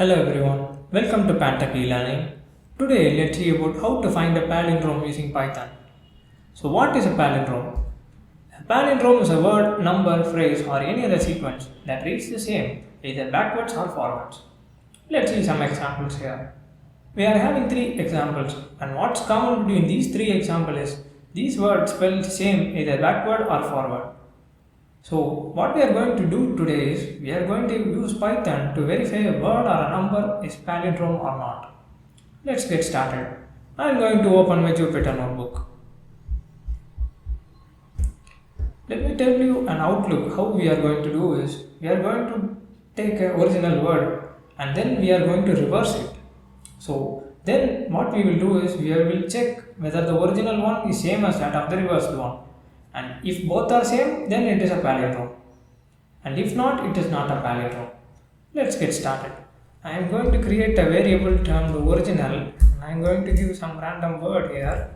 Hello everyone, welcome to Pantech eLearning. Today let's see about how to find a palindrome using Python. So what is a palindrome? A palindrome is a word, number, phrase or any other sequence that reads the same either backwards or forwards. Let's see some examples here. We are having 3 examples and what's common between these 3 examples is these words spell the same either backward or forward. So what we are going to do today is we are going to use Python to verify a word or a number is palindrome or not. Let's get started. I am going to open my Jupyter notebook. Let me tell you an outlook. How we are going to do is we are going to take an original word and then we are going to reverse it. So then what we will do is we will check whether the original one is same as that of the reversed one. And if both are same, then it is a palindrome. And if not, it is not a palindrome. Let's get started. I am going to create a variable termed original and I am going to give some random word here.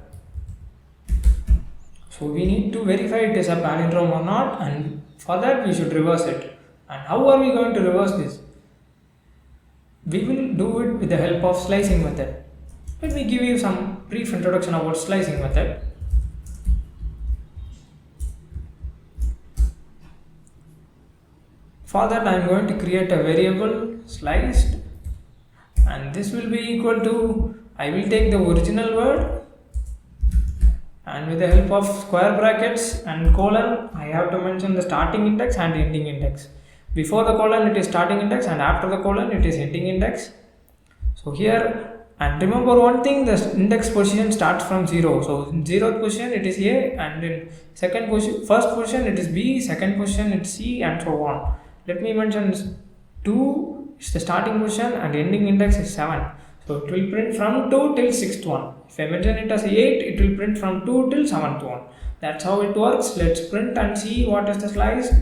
So we need to verify it is a palindrome or not, and for that we should reverse it. And how are we going to reverse this? We will do it with the help of slicing method. Let me give you some brief introduction about slicing method. For that I am going to create a variable sliced and this will be equal to, I will take the original word and with the help of square brackets and colon I have to mention the starting index and ending index. Before the colon it is starting index and after the colon it is ending index. So here, and remember one thing, the index position starts from 0. So in 0th position it is A and in first position it is B, second position it is C and so on. Let me mention 2 is the starting position and ending index is 7. So it will print from 2 till 6th one. If I mention it as 8, it will print from 2 till 7th one. That's how it works. Let's print and see what is the sliced.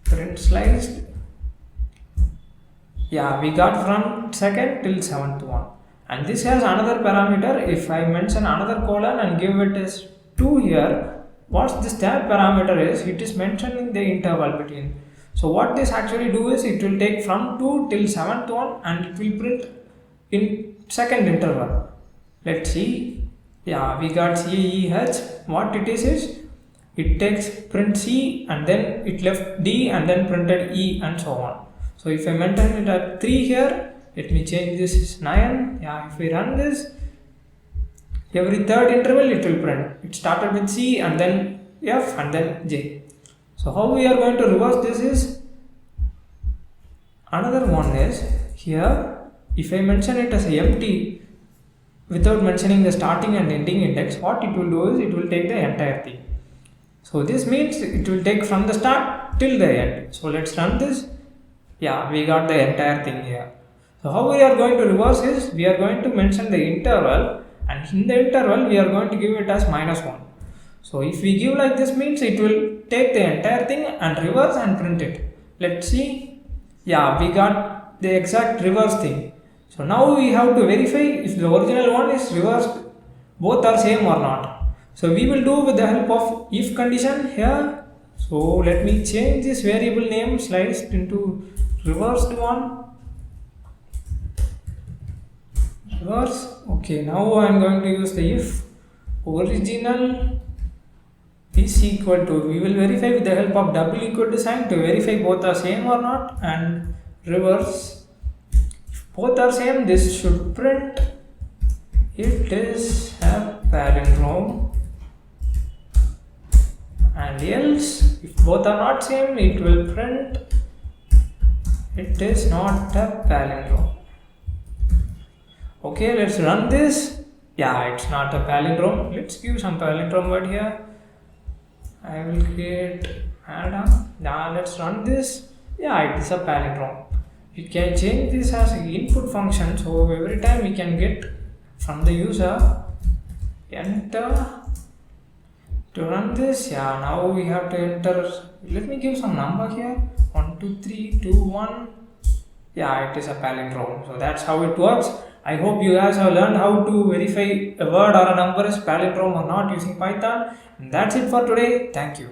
Print sliced. Yeah, we got from 2nd till 7th one. And this has another parameter. If I mention another colon and give it as 2 here, what this third parameter is, it is mentioning the interval between. So what this actually do is it will take from 2 till 7th one and it will print in second interval. Let's see. Yeah, we got CEH. What it is it takes print C and then it left D and then printed E and so on. So if I maintain it at 3 here, let me change this is 9. Yeah, if we run this, every third interval it will print. It started with C and then F and then J. So how we are going to reverse this is, another one is here, if I mention it as empty without mentioning the starting and ending index, what it will do is it will take the entire thing. So this means it will take from the start till the end. So let's run this. Yeah, we got the entire thing here. So how we are going to reverse is, we are going to mention the interval and in the interval we are going to give it as -1. So if we give like this means it will take the entire thing and reverse and print it. Let's see. Yeah, we got the exact reverse thing. So now we have to verify if the original one is reversed, both are same or not. So we will do with the help of if condition here. So let me change this variable name sliced into reversed one. Reverse. Okay, now I am going to use the if original is equal to, we will verify with the help of double equal to sign to verify both are same or not, and reverse. If both are same, this should print it is a palindrome, and else if both are not same it will print it is not a palindrome. Okay, let's run this. Yeah, it's not a palindrome. Let's give some palindrome word here. I will create add-on. Now let's run this. Yeah, it is a palindrome. We can change this as an input function, so every time we can get from the user enter to run this. Yeah, now we have to enter. Let me give some number here. 1 2 3 2 1. Yeah, it is a palindrome. So that's how it works. I hope you guys have learned how to verify a word or a number is palindrome or not using Python. And that's it for today. Thank you.